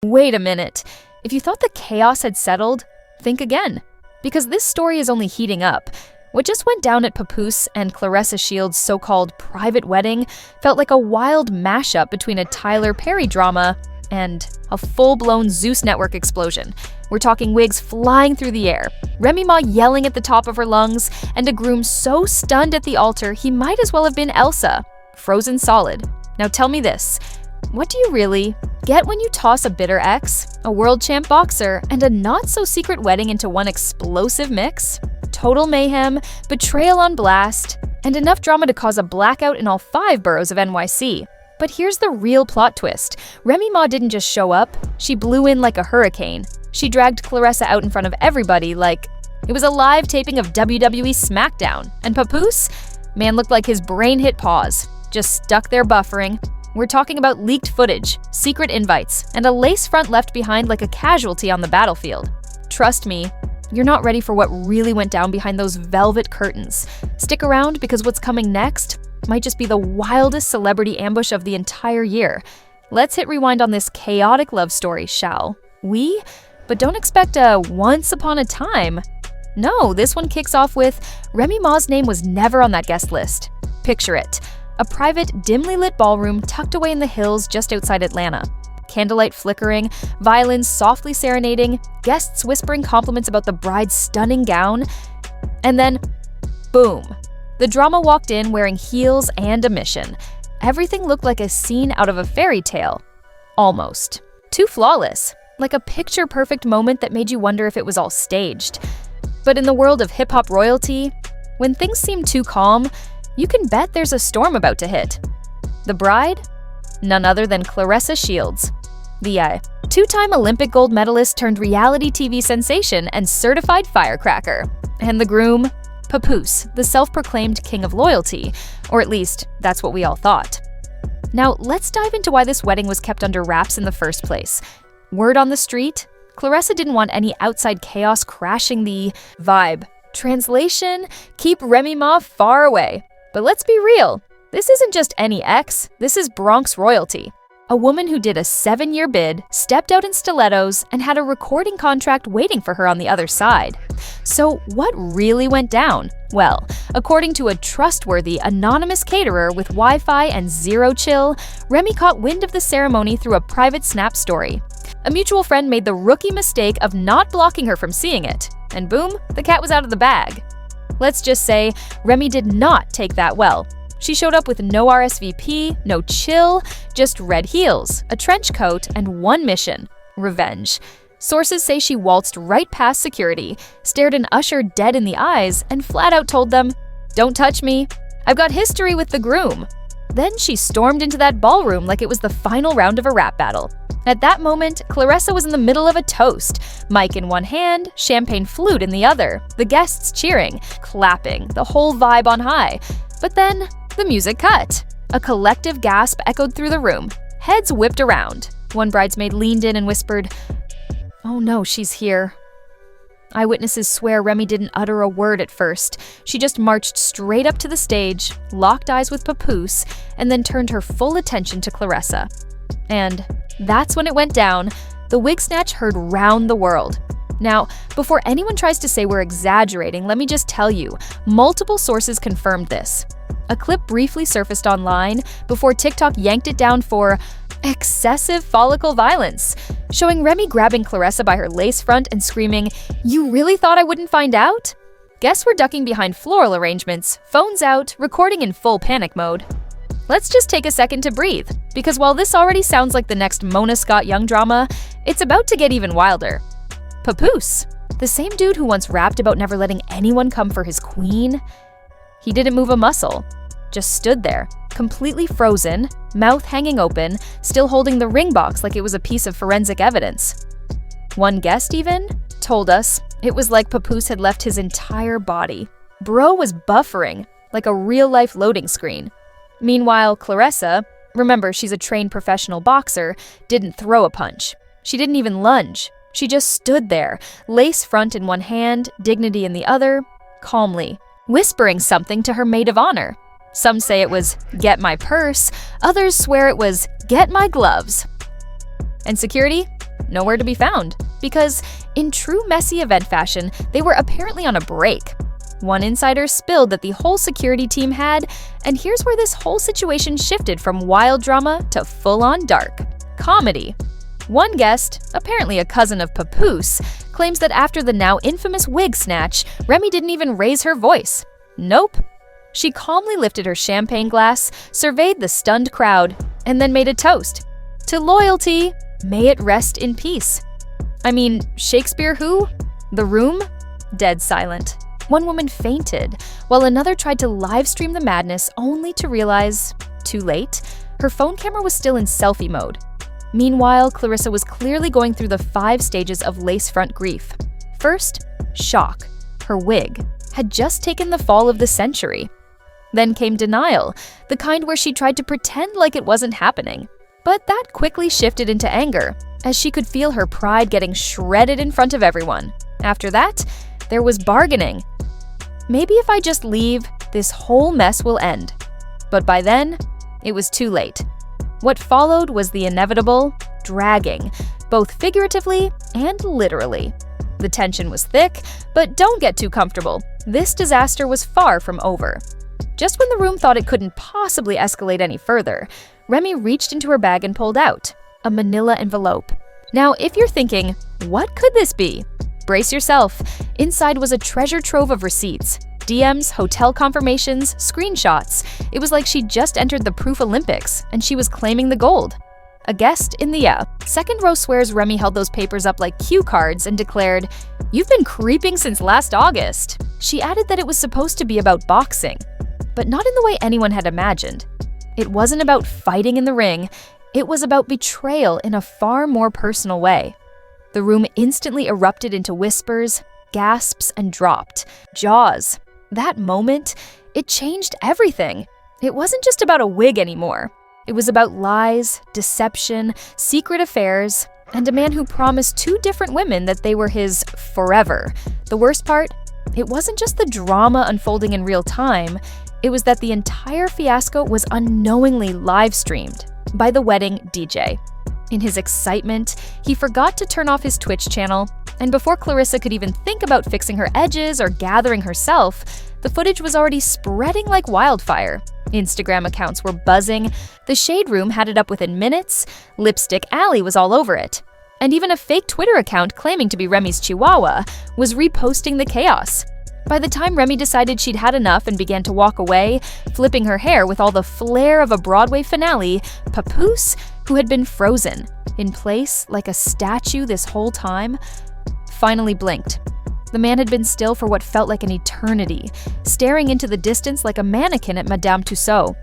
Wait a minute. If you thought the chaos had settled, think again. Because this story is only heating up. What just went down at Papoose and Claressa Shields' so-called private wedding felt like a wild mashup between a Tyler Perry drama and a full-blown Zeus Network explosion. We're talking wigs flying through the air, Remy Ma yelling at the top of her lungs, and a groom so stunned at the altar he might as well have been Elsa, frozen solid. Now tell me this, what do you really get when you toss a bitter ex, a world champ boxer, and a not-so-secret wedding into one explosive mix? Total mayhem, betrayal on blast, and enough drama to cause a blackout in all 5 boroughs of NYC. But here's the real plot twist. Remy Ma didn't just show up, she blew in like a hurricane. She dragged Claressa out in front of everybody like it was a live taping of WWE SmackDown. And Papoose? Man looked like his brain hit pause, just stuck there buffering. We're talking about leaked footage, secret invites, and a lace front left behind like a casualty on the battlefield. Trust me, you're not ready for what really went down behind those velvet curtains. Stick around because what's coming next might just be the wildest celebrity ambush of the entire year. Let's hit rewind on this chaotic love story, shall we? But don't expect a once upon a time. No, this one kicks off with Remy Ma's name was never on that guest list. Picture it, a private, dimly lit ballroom tucked away in the hills just outside Atlanta. Candlelight flickering, violins softly serenading, guests whispering compliments about the bride's stunning gown. And then, boom. The drama walked in wearing heels and a mission. Everything looked like a scene out of a fairy tale. Almost. Too flawless. Like a picture-perfect moment that made you wonder if it was all staged. But in the world of hip-hop royalty, when things seem too calm, you can bet there's a storm about to hit. The bride? None other than Claressa Shields. The two-time Olympic gold medalist turned reality TV sensation and certified firecracker. And the groom? Papoose, the self-proclaimed king of loyalty, or at least that's what we all thought. Now let's dive into why this wedding was kept under wraps in the first place. Word on the street? Claressa didn't want any outside chaos crashing the vibe. Translation? Keep Remy Ma far away. But let's be real, this isn't just any ex, this is Bronx royalty. A woman who did a 7-year bid, stepped out in stilettos, and had a recording contract waiting for her on the other side. So what really went down? Well, according to a trustworthy, anonymous caterer with Wi-Fi and zero chill, Remy caught wind of the ceremony through a private Snap story. A mutual friend made the rookie mistake of not blocking her from seeing it, and boom, the cat was out of the bag. Let's just say, Remy did not take that well. She showed up with no RSVP, no chill, just red heels, a trench coat, and one mission: revenge. Sources say she waltzed right past security, stared an usher dead in the eyes, and flat out told them, "Don't touch me. I've got history with the groom." Then she stormed into that ballroom like it was the final round of a rap battle. At that moment, Claressa was in the middle of a toast, mic in one hand, champagne flute in the other, the guests cheering, clapping, the whole vibe on high. But then, the music cut. A collective gasp echoed through the room. Heads whipped around. One bridesmaid leaned in and whispered, "Oh no, she's here." Eyewitnesses swear Remy didn't utter a word at first. She just marched straight up to the stage, locked eyes with Papoose, and then turned her full attention to Claressa. And that's when it went down. The wig snatch heard round the world. Now, before anyone tries to say we're exaggerating, let me just tell you, multiple sources confirmed this. A clip briefly surfaced online before TikTok yanked it down for excessive follicle violence, showing Remy grabbing Claressa by her lace front and screaming, "You really thought I wouldn't find out?" Guests were ducking behind floral arrangements, phones out, recording in full panic mode. Let's just take a second to breathe, because while this already sounds like the next Mona Scott Young drama, it's about to get even wilder. Papoose, the same dude who once rapped about never letting anyone come for his queen, he didn't move a muscle, just stood there, completely frozen, mouth hanging open, still holding the ring box like it was a piece of forensic evidence. One guest even told us it was like Papoose had left his entire body. Bro was buffering, like a real-life loading screen. Meanwhile, Claressa, remember she's a trained professional boxer, didn't throw a punch. She didn't even lunge. She just stood there, lace front in one hand, dignity in the other, calmly, whispering something to her maid of honor. Some say it was, "Get my purse," others swear it was, "Get my gloves." And security? nowhere to be found. Because, in true messy event fashion, they were apparently on a break. One insider spilled that the whole security team had, and here's where this whole situation shifted from wild drama to full-on dark comedy. One guest, apparently a cousin of Papoose, claims that after the now infamous wig snatch, Remy didn't even raise her voice. Nope. She calmly lifted her champagne glass, surveyed the stunned crowd, and then made a toast. To loyalty, may it rest in peace. I mean, Shakespeare who? The room? Dead silent. One woman fainted, while another tried to live stream the madness only to realize, too late, her phone camera was still in selfie mode. Meanwhile, Claressa was clearly going through the 5 stages of lace front grief. First, shock. Her wig had just taken the fall of the century. Then came denial, the kind where she tried to pretend like it wasn't happening. But that quickly shifted into anger, as she could feel her pride getting shredded in front of everyone. After that, there was bargaining. Maybe if I just leave, this whole mess will end. But by then, it was too late. What followed was the inevitable dragging, both figuratively and literally. The tension was thick, but don't get too comfortable. This disaster was far from over. Just when the room thought it couldn't possibly escalate any further, Remy reached into her bag and pulled out a manila envelope. Now, if you're thinking, what could this be? Brace yourself. Inside was a treasure trove of receipts, DMs, hotel confirmations, screenshots. It was like she'd just entered the Proof Olympics, and she was claiming the gold. A guest in the second row swears Remy held those papers up like cue cards and declared, "You've been creeping since last August." She added that it was supposed to be about boxing, but not in the way anyone had imagined. It wasn't about fighting in the ring, it was about betrayal in a far more personal way. The room instantly erupted into whispers, gasps, and dropped. Jaws. That moment, it changed everything. It wasn't just about a wig anymore. It was about lies, deception, secret affairs, and a man who promised 2 different women that they were his forever. The worst part? It wasn't just the drama unfolding in real time, it was that the entire fiasco was unknowingly live-streamed by the wedding DJ. In his excitement, he forgot to turn off his Twitch channel, and before Claressa could even think about fixing her edges or gathering herself, the footage was already spreading like wildfire. Instagram accounts were buzzing, the Shade Room had it up within minutes, Lipstick Alley was all over it, and even a fake Twitter account claiming to be Remy's Chihuahua was reposting the chaos. By the time Remy decided she'd had enough and began to walk away, flipping her hair with all the flair of a Broadway finale, Papoose, who had been frozen, in place like a statue this whole time, finally blinked. The man had been still for what felt like an eternity, staring into the distance like a mannequin at Madame Tussauds.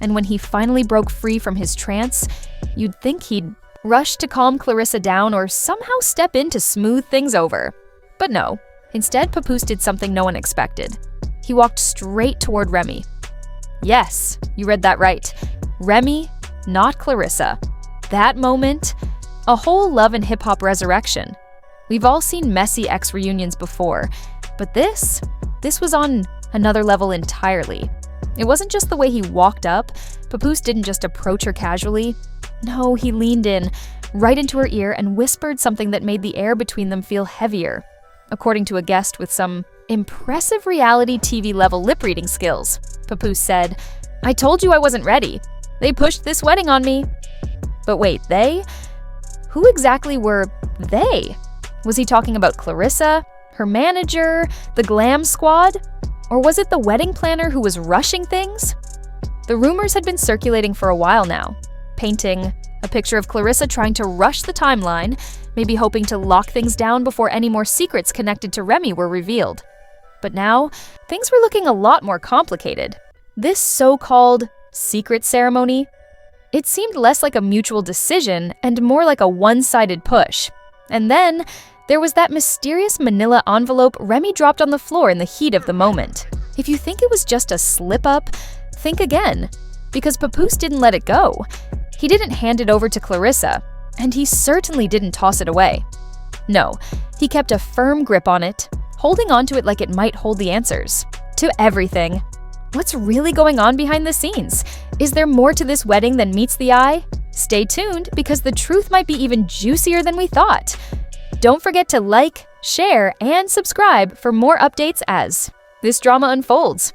And when he finally broke free from his trance, you'd think he'd rush to calm Claressa down or somehow step in to smooth things over. But no. Instead, Papoose did something no one expected. He walked straight toward Remy. Yes, you read that right. Remy, not Claressa. That moment, a whole love and hip-hop resurrection. We've all seen messy ex-reunions before, but this was on another level entirely. It wasn't just the way he walked up. Papoose didn't just approach her casually. No, he leaned in, right into her ear, and whispered something that made the air between them feel heavier. According to a guest with some impressive reality TV-level lip-reading skills, Papoose said, "I told you I wasn't ready. They pushed this wedding on me." But wait, they? Who exactly were they? Was he talking about Claressa, her manager, the glam squad? Or was it the wedding planner who was rushing things? The rumors had been circulating for a while now, painting a picture of Claressa trying to rush the timeline, maybe hoping to lock things down before any more secrets connected to Remy were revealed. But now, things were looking a lot more complicated. This so-called secret ceremony, it seemed less like a mutual decision and more like a one-sided push. And then, there was that mysterious manila envelope Remy dropped on the floor in the heat of the moment. If you think it was just a slip-up, think again. Because Papoose didn't let it go. He didn't hand it over to Claressa, and he certainly didn't toss it away. No, he kept a firm grip on it, holding onto it like it might hold the answers to everything. What's really going on behind the scenes? Is there more to this wedding than meets the eye? Stay tuned because the truth might be even juicier than we thought. Don't forget to like, share, and subscribe for more updates as this drama unfolds.